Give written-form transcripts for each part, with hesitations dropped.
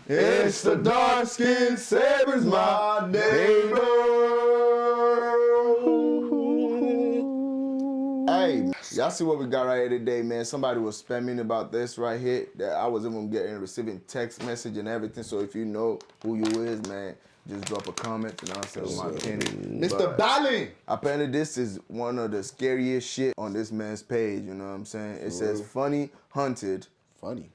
It's the dark-skinned Sabres, my neighbor. Hey, y'all see what we got right here today, man? Somebody was spamming about this right here. That I was even receiving text message and everything. So if you know who you is, man, just drop a comment and I'll say my opinion. Mrballen! Apparently this is one of the scariest shit on this man's page, you know what I'm saying? It says funny hunted. Funny.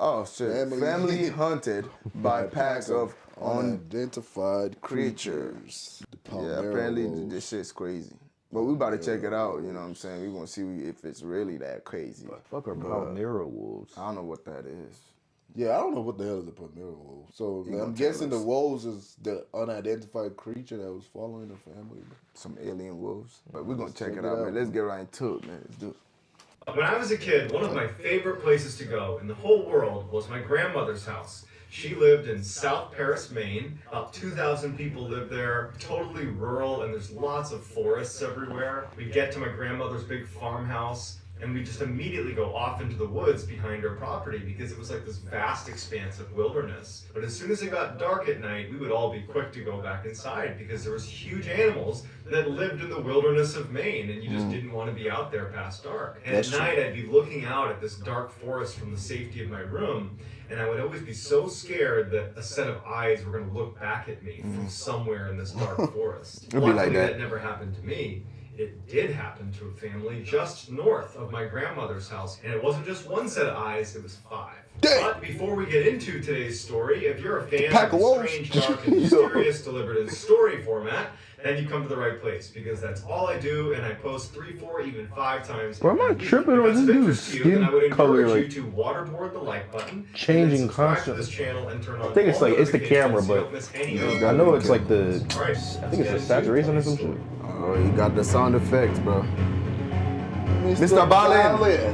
Oh shit. Family hunted by packs of unidentified creatures. Yeah, apparently this shit's crazy. But we about to check it out, you know what I'm saying? We gonna see if it's really that crazy. Fuck are Palmyra wolves? I don't know what that is. Yeah, I don't know what the hell is a Palmyra wolf. So I'm guessing the wolves is the unidentified creature that was following the family. Some alien wolves. But we're gonna check it out, man. Let's get right into it, man. Let's do it. When I was a kid, one of my favorite places to go in the whole world was my grandmother's house. She lived in South Paris, Maine. About 2,000 people live there, totally rural, and there's lots of forests everywhere. We get to my grandmother's big farmhouse, and we just immediately go off into the woods behind her property because it was like this vast expanse of wilderness. But as soon as it got dark at night, we would all be quick to go back inside because there was huge animals that lived in the wilderness of Maine, and you just didn't want to be out there past dark. And at night, I'd be looking out at this dark forest from the safety of my room, and I would always be so scared that a set of eyes were going to look back at me from somewhere in this dark forest. It'll be like that. That never happened to me. It did happen to a family just north of my grandmother's house, and it wasn't just one set of eyes, it was 5. But before we get into today's story, if you're a fan of strange, dark, and mysterious delivered in story format, then you come to the right place, because that's all I do, and I post 3, 4, even 5 times. Bro, am I tripping or this dude's skin color like you to waterboard the like button, changing constantly? I think it's like it's the camera, but I know it's like the I think it's the saturation or some shit. Oh, you got the sound effects, bro. Mrballen.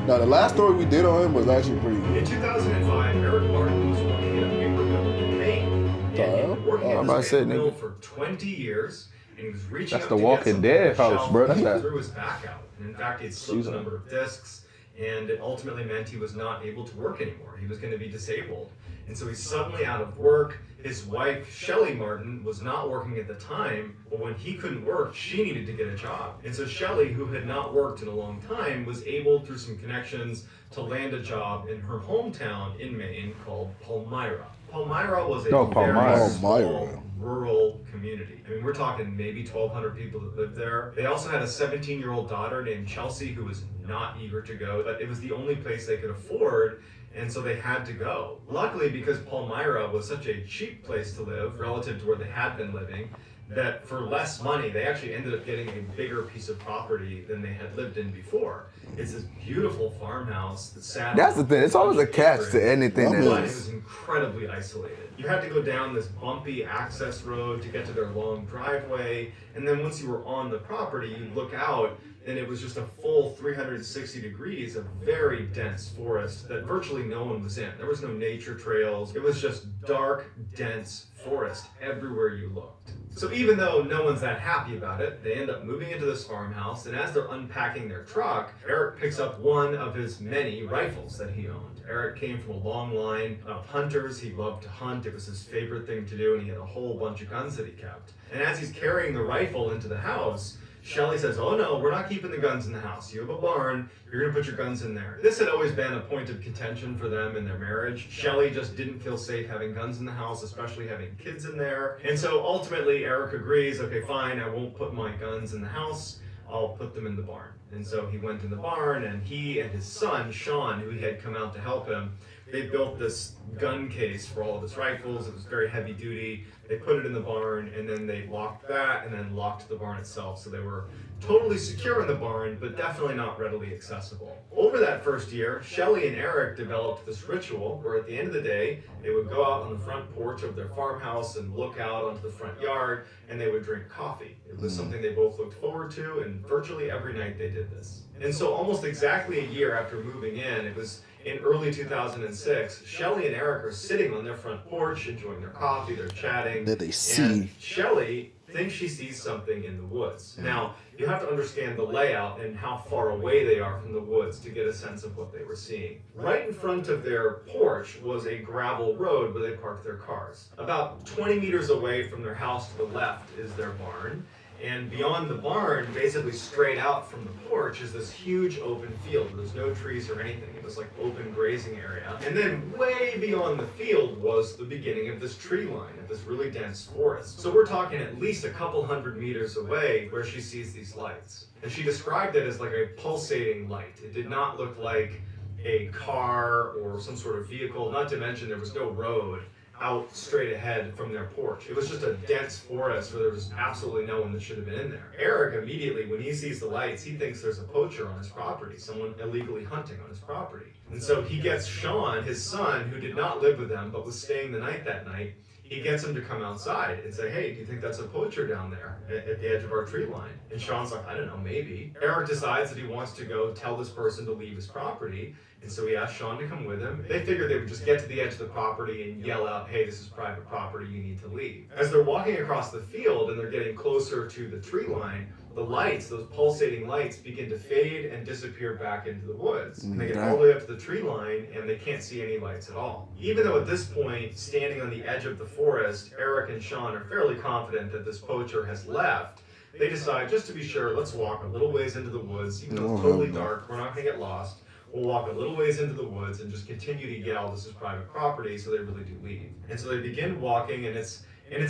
Now, the last story we did on him was actually pretty good. In 2005, Eric Martin was working at a paper mill in Maine. And he had been working at this paper mill for 20 years, and he was reaching That's up the to Walking get some Dead house, bro. That's that. threw his back out. And in fact, he had slipped a number of discs, and it ultimately meant he was not able to work anymore. He was going to be disabled. And so he's suddenly out of work. His wife, Shelly Martin, was not working at the time, but when he couldn't work, she needed to get a job. And so Shelly, who had not worked in a long time, was able, through some connections, to land a job in her hometown in Maine called Palmyra. Palmyra was a very small rural community. I mean, we're talking maybe 1,200 people that lived there. They also had a 17-year-old daughter named Chelsea who was not eager to go, but it was the only place they could afford, and so they had to go. Luckily, because Palmyra was such a cheap place to live relative to where they had been living, that for less money, they actually ended up getting a bigger piece of property than they had lived in before. It's this beautiful farmhouse that sat. That's the thing. It's always a catch to anything that But it was incredibly isolated. You had to go down this bumpy access road to get to their long driveway, and then once you were on the property, you'd look out, and it was just a full 360 degrees of very dense forest that virtually no one was in. There was no nature trails. It was just dark, dense forest everywhere you looked. So even though no one's that happy about it, they end up moving into this farmhouse, and as they're unpacking their truck, Eric picks up one of his many rifles that he owned. Eric came from a long line of hunters. He loved to hunt. It was his favorite thing to do, and he had a whole bunch of guns that he kept. And as he's carrying the rifle into the house, Shelly says, "Oh no, we're not keeping the guns in the house. You have a barn, you're gonna put your guns in there." This had always been a point of contention for them in their marriage. Shelly just didn't feel safe having guns in the house, especially having kids in there. And so ultimately Eric agrees, okay, fine, I won't put my guns in the house, I'll put them in the barn. And so he went in the barn, and he and his son, Sean, who he had come out to help him, they built this gun case for all of his rifles. It was very heavy duty. They put it in the barn, and then they locked that and then locked the barn itself. So they were totally secure in the barn, but definitely not readily accessible. Over that first year, Shelly and Eric developed this ritual where at the end of the day, they would go out on the front porch of their farmhouse and look out onto the front yard, and they would drink coffee. It was something they both looked forward to, and virtually every night they did this. And so almost exactly a year after moving in, it was in early 2006, Shelly and Eric are sitting on their front porch, enjoying their coffee, they're chatting. That they see. And Shelly thinks she sees something in the woods. Now, You have to understand the layout and how far away they are from the woods to get a sense of what they were seeing. Right in front of their porch was a gravel road where they parked their cars. About 20 meters away from their house to the left is their barn. And beyond the barn, basically straight out from the porch, is this huge open field. There's no trees or anything. It was like open grazing area. And then way beyond the field was the beginning of this tree line, of this really dense forest. So we're talking at least a couple hundred meters away where she sees these lights. And she described it as like a pulsating light. It did not look like a car or some sort of vehicle, not to mention there was no road out straight ahead from their porch. It was just a dense forest where there was absolutely no one that should have been in there. Eric immediately, when he sees the lights, he thinks there's a poacher on his property, someone illegally hunting on his property. And so he gets Sean, his son, who did not live with them but was staying the night that night, he gets him to come outside and say, hey, do you think that's a poacher down there at the edge of our tree line? And Sean's like, I don't know, maybe. Eric decides that he wants to go tell this person to leave his property. And so he asked Sean to come with him. They figured they would just get to the edge of the property and yell out, hey, this is private property, you need to leave. As they're walking across the field and they're getting closer to the tree line, the lights, those pulsating lights, begin to fade and disappear back into the woods. And they get all the way up to the tree line and they can't see any lights at all. Even though at this point, standing on the edge of the forest, Eric and Sean are fairly confident that this poacher has left, they decide, just to be sure, let's walk a little ways into the woods, even though it's totally dark, we're not gonna get lost. We'll walk a little ways into the woods and just continue to yell, this is private property, so they really do leave. And so they begin walking, and it's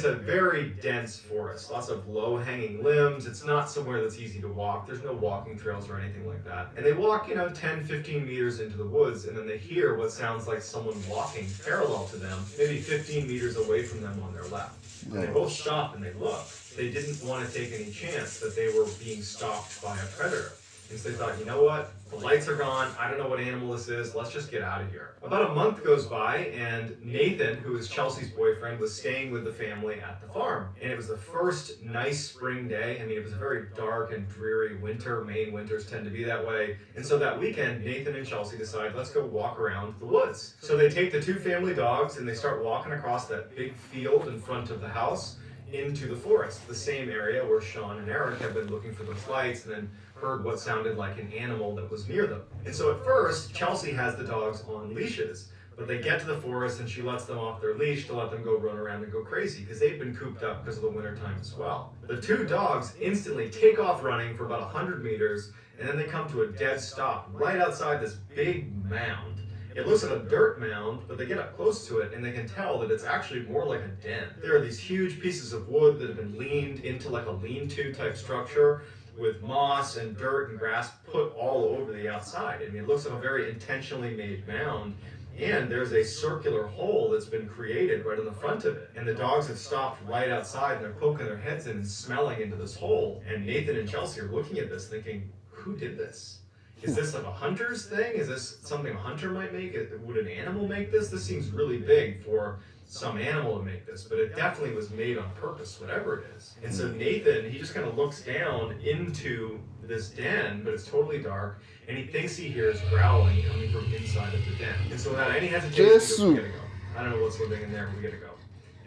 a very dense forest, lots of low-hanging limbs. It's not somewhere that's easy to walk. There's no walking trails or anything like that. And they walk, 10, 15 meters into the woods, and then they hear what sounds like someone walking parallel to them, maybe 15 meters away from them on their left. And they both stop and they look. They didn't want to take any chance that they were being stalked by a predator. And so they thought, you know what? The lights are gone. I don't know what animal this is. Let's just get out of here. About a month goes by, and Nathan, who is Chelsea's boyfriend, was staying with the family at the farm. And it was the first nice spring day. I mean, it was a very dark and dreary winter. Maine winters tend to be that way. And so that weekend, Nathan and Chelsea decide, let's go walk around the woods. So they take the two family dogs, and they start walking across that big field in front of the house into the forest, the same area where Sean and Eric have been looking for those lights and then heard what sounded like an animal that was near them. And so at first, Chelsea has the dogs on leashes, but they get to the forest and she lets them off their leash to let them go run around and go crazy because they've been cooped up because of the wintertime as well. The two dogs instantly take off running for about 100 meters, and then they come to a dead stop right outside this big mound. It looks like a dirt mound, but they get up close to it and they can tell that it's actually more like a den. There are these huge pieces of wood that have been leaned into like a lean-to type structure with moss and dirt and grass put all over the outside. I mean, it looks like a very intentionally made mound. And there's a circular hole that's been created right on the front of it. And the dogs have stopped right outside and they're poking their heads in and smelling into this hole. And Nathan and Chelsea are looking at this thinking, who did this? Is this like a hunter's thing? Is this something a hunter might make? Would an animal make this? This seems really big for some animal to make this, but it definitely was made on purpose, whatever it is. And so Nathan, he just kind of looks down into this den, but it's totally dark, and he thinks he hears growling coming from inside of the den. And so without any hesitation, he goes, we gotta go. I don't know what's living in there, but we gotta go.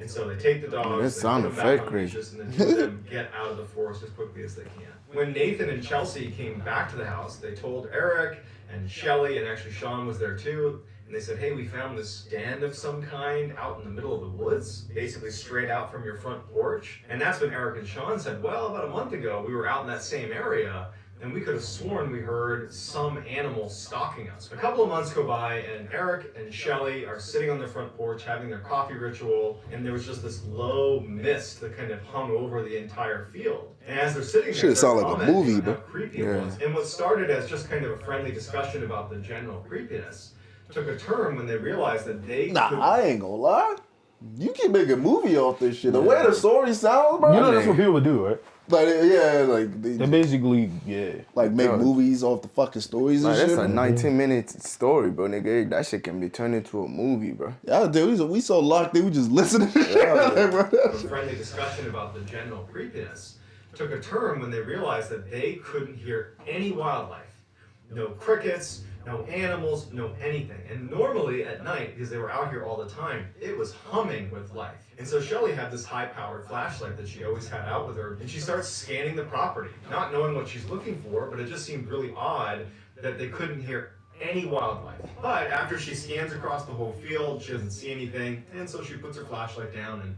And so they take the dogs, they put them back on leashes, and then let them get out of the forest as quickly as they can. When Nathan and Chelsea came back to the house, they told Eric and Shelly, and actually Sean was there too, and they said, hey, we found this den of some kind out in the middle of the woods, basically straight out from your front porch. And that's when Eric and Sean said, well, about a month ago, we were out in that same area, and we could have sworn we heard some animal stalking us. A couple of months go by, and Eric and Shelly are sitting on their front porch having their coffee ritual, and there was just this low mist that kind of hung over the entire field. And as they're sitting there, shit sound like a movie, how creepy it was. And what started as just kind of a friendly discussion about the general creepiness took a turn when they realized that they I ain't gonna lie. You can make a movie off this shit. The way the story sounds, bro. You know that's what people would do, right? Like, yeah, like they basically, like make movies off the fucking stories and shit. That's a 19-minute story, bro, nigga. That shit can be turned into a movie, bro. Yeah, dude, we so locked in, we just listening. A friendly discussion about the general creepiness took a turn when they realized that they couldn't hear any wildlife. No crickets, No animals, no anything. And normally at night, because they were out here all the time, it was humming with life. And so Shelly had this high-powered flashlight that she always had out with her, and she starts scanning the property, not knowing what she's looking for, but it just seemed really odd that they couldn't hear any wildlife. But after she scans across the whole field, she doesn't see anything, and so she puts her flashlight down and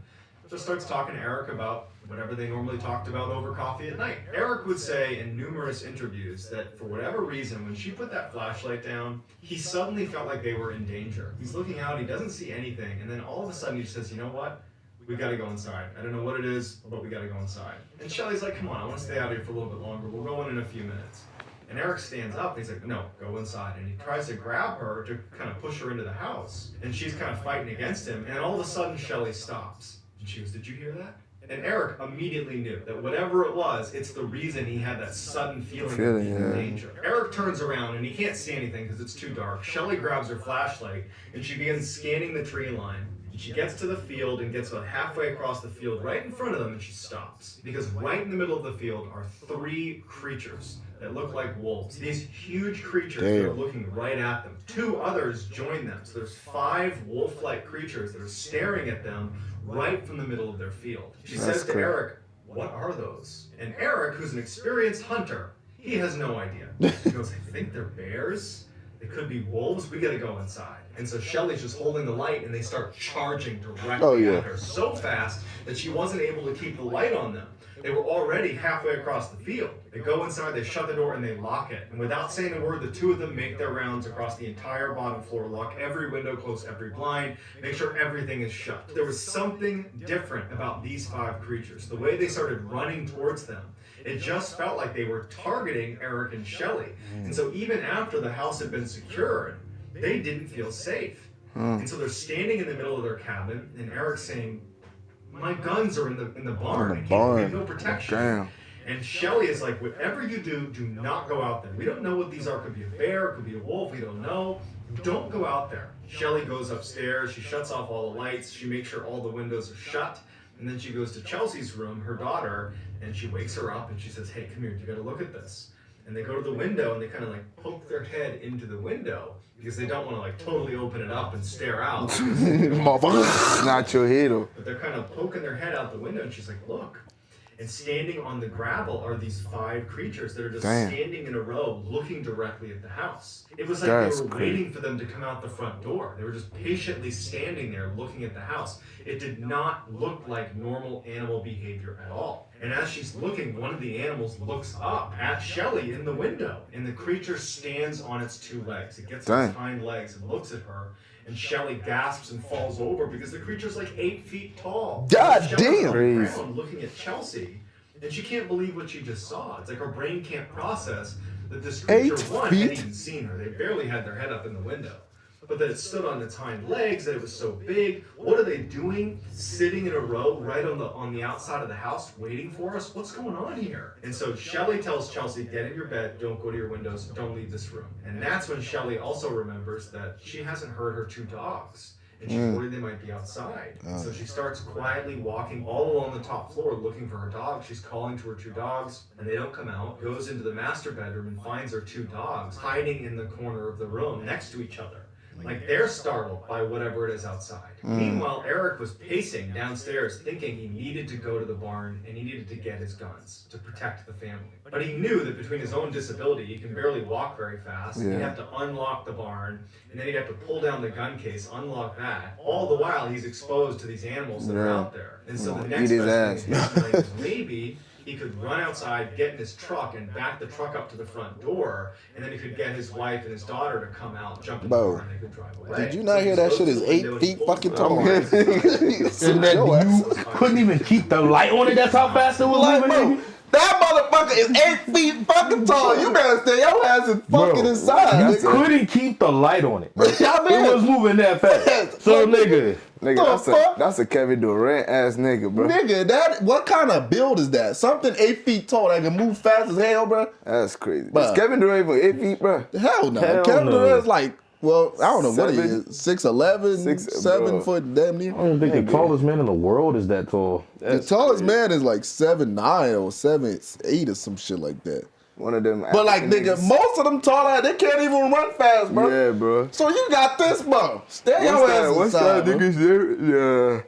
just starts talking to Eric about whatever they normally talked about over coffee at night. Eric would say in numerous interviews that for whatever reason, when she put that flashlight down, he suddenly felt like they were in danger. He's looking out, he doesn't see anything, and then all of a sudden he just says, you know what? We gotta go inside. I don't know what it is, but we gotta go inside. And Shelly's like, come on, I wanna stay out here for a little bit longer. We'll go in a few minutes. And Eric stands up and he's like, no, go inside. And he tries to grab her to kind of push her into the house. And she's kind of fighting against him. And all of a sudden, Shelly stops. And she goes, did you hear that? And Eric immediately knew that whatever it was, it's the reason he had that sudden feeling of being in danger. Eric turns around and he can't see anything because it's too dark. Shelly grabs her flashlight and she begins scanning the tree line. And she gets to the field and gets about halfway across the field right in front of them and she stops. Because right in the middle of the field are 3 creatures that look like wolves. These huge creatures that are looking right at them. 2 others join them. So there's 5 wolf-like creatures that are staring at them right from the middle of their field. She says to Eric, what are those? And Eric, who's an experienced hunter, he has no idea. He goes, I think they're bears. They could be wolves. We gotta go inside. And so Shelly's just holding the light and they start charging directly at her so fast that she wasn't able to keep the light on them. They were already halfway across the field. They go inside, they shut the door, and they lock it. And without saying a word, the 2 of them make their rounds across the entire bottom floor, lock every window, close every blind, make sure everything is shut. There was something different about these 5 creatures. The way they started running towards them, it just felt like they were targeting Eric and Shelly. And so even after the house had been secured, they didn't feel safe. And so they're standing in the middle of their cabin, and Eric's saying, my guns are in the barn. We have no protection. Damn. And Shelly is like, whatever you do not go out there. We don't know what these are. Could be a bear, could be a wolf, we don't know. Don't go out there. Shelly goes upstairs, she shuts off all the lights, she makes sure all the windows are shut, and then she goes to Chelsea's room, her daughter, and she wakes her up and she says, hey, come here, you gotta look at this. And they go to the window and they kind of like poke their head into the window because they don't want to like totally open it up and stare out. Motherfucker, not your hero. But they're kind of poking their head out the window and she's like, look. And standing on the gravel are these 5 creatures that are just standing in a row looking directly at the house. It was like they were waiting for them to come out the front door. They were just patiently standing there looking at the house. It did not look like normal animal behavior at all. And as she's looking, one of the animals looks up at Shelly in the window. And the creature stands on its 2 legs. It gets its hind legs and looks at her. And Shelly gasps and falls over because the creature's like 8 feet tall. God Shelly's damn! on the ground looking at Chelsea, and she can't believe what she just saw. It's like her brain can't process that this creature, 8 one, feet? hadn't even seen her. They barely had their head up in the window. But that it stood on its hind legs, that it was so big. What are they doing? Sitting in a row right on the outside of the house waiting for us? What's going on here? And so Shelly tells Chelsea, get in your bed, don't go to your windows, don't leave this room. And that's when Shelly also remembers that she hasn't heard her 2 dogs. And she's worried they might be outside. So she starts quietly walking all along the top floor looking for her dogs. She's calling to her 2 dogs, and they don't come out. Goes into the master bedroom and finds her 2 dogs hiding in the corner of the room next to each other. Like they're startled by whatever it is outside. Meanwhile, Eric was pacing downstairs thinking he needed to go to the barn and he needed to get his guns to protect the family. But he knew that between his own disability, he can barely walk very fast. He'd have to unlock the barn and then he'd have to pull down the gun case, unlock that. All the while he's exposed to these animals that are out there. And so the next best thing in his mind is maybe he could run outside, get in his truck, and back the truck up to the front door, and then he could get his wife and his daughter to come out, jump in the car, and they could drive away. Did you not hear that shit is 8 feet fucking tall? And that you couldn't even keep the light on it. That's how fast it was moving. That motherfucker is 8 feet fucking tall. You better stay your ass is fucking inside. You couldn't keep the light on it, bro. It was moving that fast. So, nigga, that's a Kevin Durant ass nigga, bro. Nigga, what kind of build is that? Something 8 feet tall that can move fast as hell, bro? That's crazy. Is Kevin Durant even 8 feet, bro? Hell no. Kevin Durant's like, well, I don't know what he is. 6'11", 7 foot, damn near. I don't think the tallest man in the world is that tall. The tallest man is like 7'9" or 7'8" or some shit like that. One of them. But like, African nigga, niggas. most of them tall ass, they can't even run fast, bro. Yeah, bro. So you got this, bro. Stay your ass What's inside, that bro. nigga's there? Yeah.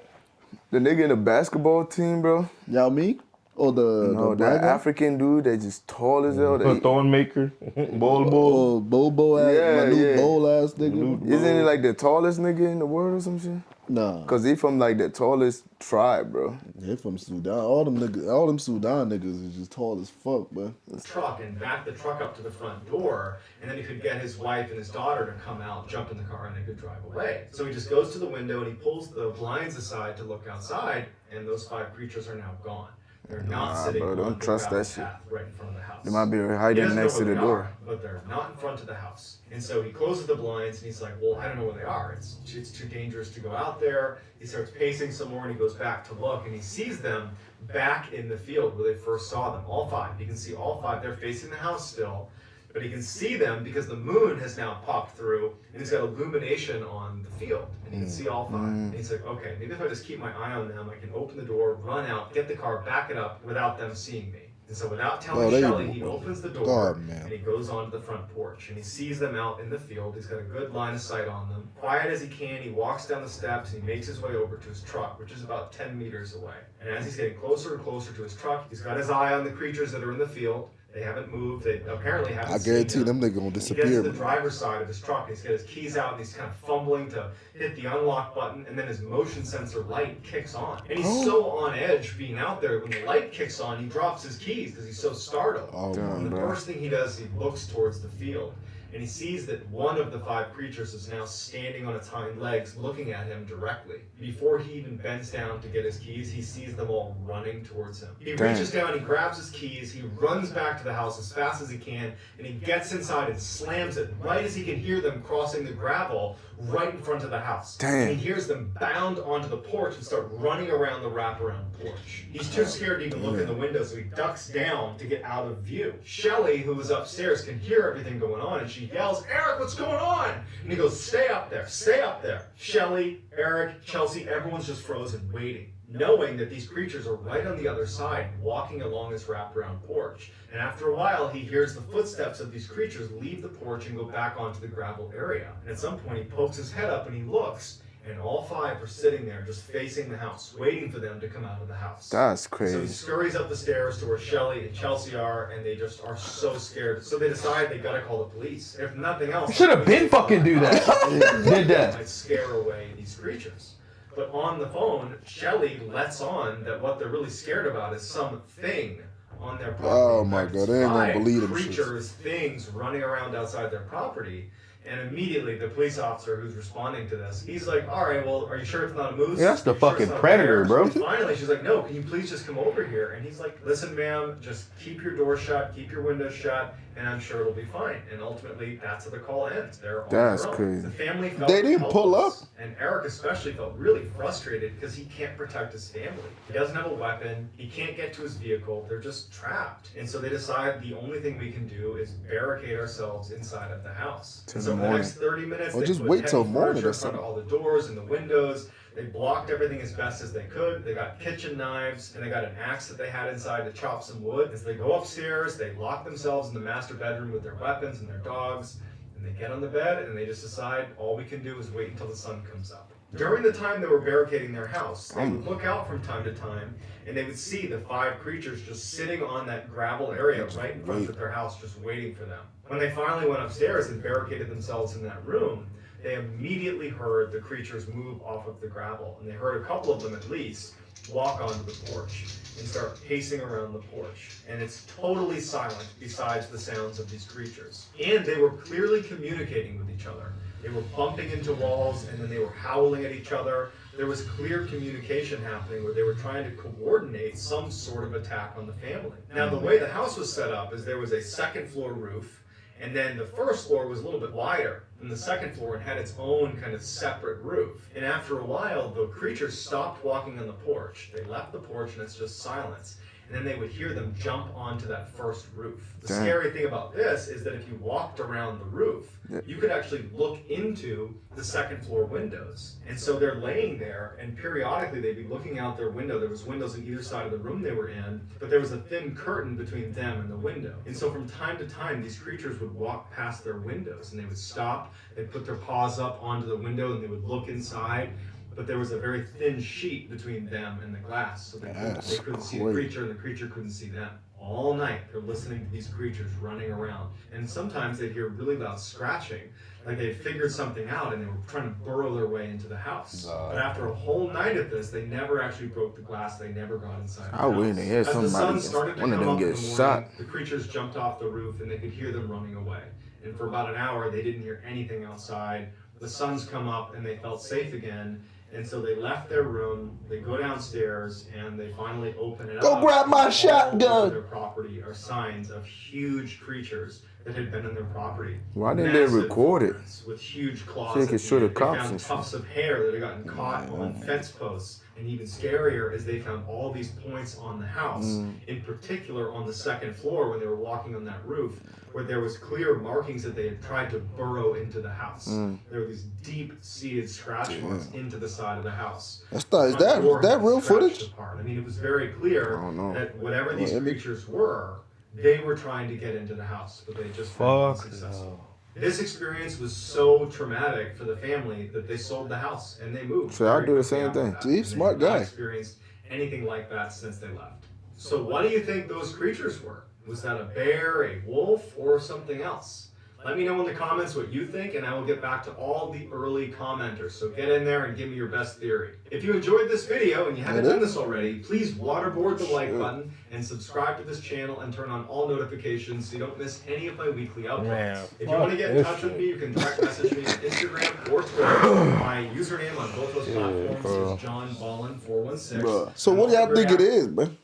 The nigga in the basketball team, bro. Y'all me? Or the No, black that guy? African dude that just tall as hell. A thorn maker, ball. Oh, Bobo ass, Yeah, Manute yeah. Bowl ass nigga. Isn't he like the tallest nigga in the world or some shit? Nah, Cause he from like the tallest tribe, bro. they from Sudan. All them Sudan niggas is just tall as fuck, man. Truck and back the truck up to the front door, and then he could get his wife and his daughter to come out, jump in the car, and they could drive away. So he just goes to the window and he pulls the blinds aside to look outside, and those 5 creatures are now gone. They're not sitting bro, on don't the trust gravel that shit. path right in front of the house. They might be He hiding doesn't know next to where the they door. are, but they're not in front of the house. And so he closes the blinds and he's like, well, I don't know where they are. It's too dangerous to go out there. He starts pacing some more and he goes back to look and he sees them back in the field where they first saw them, all 5. You can see all 5. They're facing the house still, but he can see them because the moon has now popped through and he's got illumination on the field and he can see all 5. And he's like, okay, maybe if I just keep my eye on them, I can open the door, run out, get the car, back it up without them seeing me. And so without telling Shelly, he opens the door and he goes onto the front porch and he sees them out in the field. He's got a good line of sight on them. Quiet as he can, he walks down the steps and he makes his way over to his truck, which is about 10 meters away. And as he's getting closer and closer to his truck, he's got his eye on the creatures that are in the field. They haven't moved. They apparently haven't seen him. I guarantee them niggas gonna disappear. He gets to the driver's side of his truck and he's got his keys out and he's kind of fumbling to hit the unlock button and then his motion sensor light kicks on. And he's so on edge being out there, when the light kicks on, he drops his keys because he's so startled. And the first thing he does, he looks towards the field. And he sees that one of the 5 creatures is now standing on its hind legs looking at him directly. Before he even bends down to get his keys, he sees them all running towards him. He reaches down, he grabs his keys, he runs back to the house as fast as he can, and he gets inside and slams it right as he can hear them crossing the gravel right in front of the house. And he hears them bound onto the porch and start running around the wraparound porch. He's too scared to even look in the window, so he ducks down to get out of view. Shelly, who was upstairs, can hear everything going on, and she yells, Eric, what's going on? And he goes, stay up there, stay up there. Shelly, Eric, Chelsea, everyone's just frozen, waiting, knowing that these creatures are right on the other side, walking along this wraparound porch. And after a while, he hears the footsteps of these creatures leave the porch and go back onto the gravel area. And at some point, he pokes his head up and he looks, and all 5 are sitting there just facing the house, waiting for them to come out of the house. That's So he crazy. scurries up the stairs to where Shelly and Chelsea are, and they just are so scared. So they decide they gotta call the police. If nothing else, Should have been fucking do that. Did that. might scare away these creatures. But on the phone, Shelly lets on that what they're really scared about is something on their property. Oh In my fact, God, they ain't gonna 5 believe them creatures, things running around outside their property. And immediately the police officer who's responding to this, he's like, all right, well, are you sure it's not a moose? Yeah, that's the You sure fucking it's not a predator, bear?" bro. And finally, she's like, no, can you please just come over here? And he's like, listen, ma'am, just keep your door shut, keep your windows shut, and I'm sure it'll be fine. And ultimately, that's how the call ends. They're on That's their own. crazy. The family felt They didn't pull helpless, up? and Eric especially felt really frustrated because he can't protect his family. He doesn't have a weapon. He can't get to his vehicle. They're just trapped. And so they decide the only thing we can do is barricade ourselves inside of the house. Till And so the for the morning. next 30 minutes, Or they just put wait till heavy morning furniture or in front of something. all the doors and the windows. They blocked everything as best as they could. They got kitchen knives and they got an axe that they had inside to chop some wood. As they go upstairs, they lock themselves in the master bedroom with their weapons and their dogs. And they get on the bed and they just decide all we can do is wait until the sun comes up. During the time they were barricading their house, they would look out from time to time and they would see the 5 creatures just sitting on that gravel area right in front of their house, just waiting for them. When they finally went upstairs and barricaded themselves in that room, they immediately heard the creatures move off of the gravel. And they heard a couple of them at least walk onto the porch and start pacing around the porch. And it's totally silent besides the sounds of these creatures. And they were clearly communicating with each other. They were bumping into walls and then they were howling at each other. There was clear communication happening where they were trying to coordinate some sort of attack on the family. Now, the way the house was set up is there was a second floor roof, and then the first floor was a little bit wider than the second floor and had its own kind of separate roof. And after a while, the creatures stopped walking on the porch. They left the porch and it's just silence. and then they would hear them jump onto that first roof. The Damn. scary thing about this is that if you walked around the roof, you could actually look into the second floor windows. And so they're laying there, and periodically they'd be looking out their window. There was windows on either side of the room they were in, but there was a thin curtain between them and the window. And so from time to time, these creatures would walk past their windows, and they would stop, they'd put their paws up onto the window, and they would look inside. But there was a very thin sheet between them and the glass, so they couldn't see the creature, and the creature couldn't see them. All night, they're listening to these creatures running around. And sometimes they'd hear really loud scratching, like they figured something out and they were trying to burrow their way into the house. But after a whole night of this, they never actually broke the glass. They never got inside the house. I wouldn't hear As the sun somebody, started to one of come them up in get the morning, shot. the creatures jumped off the roof and they could hear them running away. And for about an hour, they didn't hear anything outside. The sun's come up and they felt safe again. And so they left their room, they go downstairs, and they finally open it up. Go grab my All shotgun! over their property are signs of huge creatures that had been in their property. Why didn't they Massive record it? footprints with huge claws. So they could show the They cops found and shit. tufts of hair that had gotten caught on fence posts. And even scarier is they found all these points on the house, in particular on the second floor when they were walking on that roof, where there was clear markings that they had tried to burrow into the house. There were these deep-seated scratch marks into the side of the house. That's not, is Front door that was real scratched footage? apart. I mean, it was very clear I don't know. that whatever these creatures were, they were trying to get into the house, but they just found unsuccessful. This experience was so traumatic for the family that they sold the house and they moved. So I'll very do the quickly same after thing. that. See, And they smart have not guy. experienced anything like that since they left. So what do you think those creatures were? Was that a bear, a wolf, or something else? Let me know in the comments what you think, and I will get back to all the early commenters. So get in there and give me your best theory. If you enjoyed this video and you haven't done this already, please waterboard the like button and subscribe to this channel and turn on all notifications so you don't miss any of my weekly uploads. Man, If you want to get in touch with me, you can direct message me on Instagram or Twitter. My username on both those platforms is JohnBallen416. Bruh. So what do y'all think it is, man?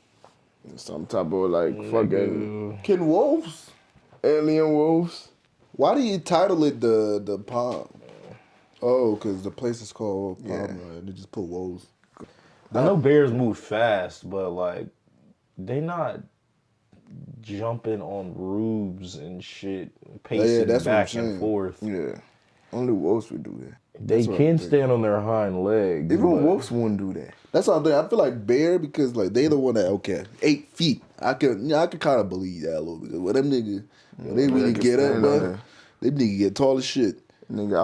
Some type of like fucking Can wolves? alien wolves. Why do you title it the Palm? Oh, because the place is called Palm, right? And they just put wolves. I know bears move fast, but like they not jumping on roofs and shit, pacing that's what I'm back and saying. forth. Yeah, only wolves would do that. They That's what can I'm stand on their hind legs. Even but wolves wouldn't do that. That's what I'm thinking. I feel like bear because like they the one that 8 feet. I could kind of believe that a little bit. When them niggas, when they really can get up, stand bro, on there. them niggas get tall as shit. Nigga,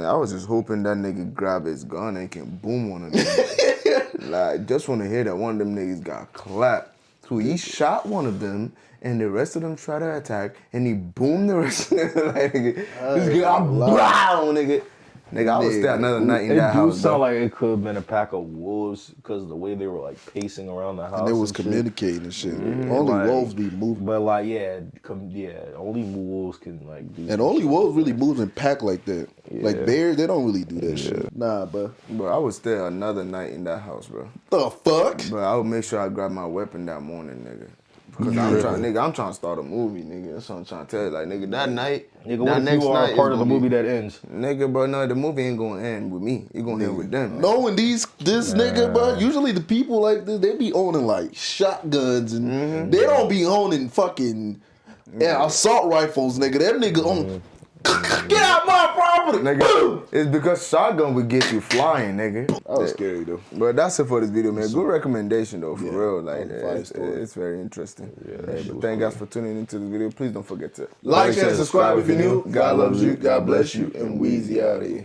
I was just hoping that nigga grab his gun and can boom one of them. Like, just want to hear that one of them niggas got clapped. So he shot one of them, and the rest of them tried to attack, and he boomed the rest of them. Like, nigga, this nigga, I'm brown, nigga. Nigga, I would stay another night in It that do house, sound bro. like it could have been a pack of wolves because of the way they were like pacing around the house. And they was and shit. communicating and shit. Only like- wolves be moving. But like, yeah, only wolves can like do. And only wolves really moves in pack like that. Like Yeah. bears, they don't really do that shit. Nah, bro. Bro, I would stay another night in that house, bro. The fuck? But I would make sure I grab my weapon that morning, nigga. Because I'm trying to start a movie, nigga. That's what I'm trying to tell you. Like, nigga, that night, Nigga, that what if next you are night a part is of the gonna movie be- that ends? Nigga, bro, no, the movie ain't gonna end with me. It gonna end with them. Man. Knowing this nigga, bro, usually the people like this, they be owning like shotguns and they don't be owning fucking assault rifles, nigga. Them nigga own. Get out my property! Nigga, Boom! it's because shotgun would get you flying, nigga. That was scary though. But that's it for this video, man. Good recommendation though, for real. Like, that was a fire story. it's very interesting. But thank you guys for tuning into this video. Please don't forget to Like and subscribe if you're new. God loves you. God bless you. And Weezy out of here.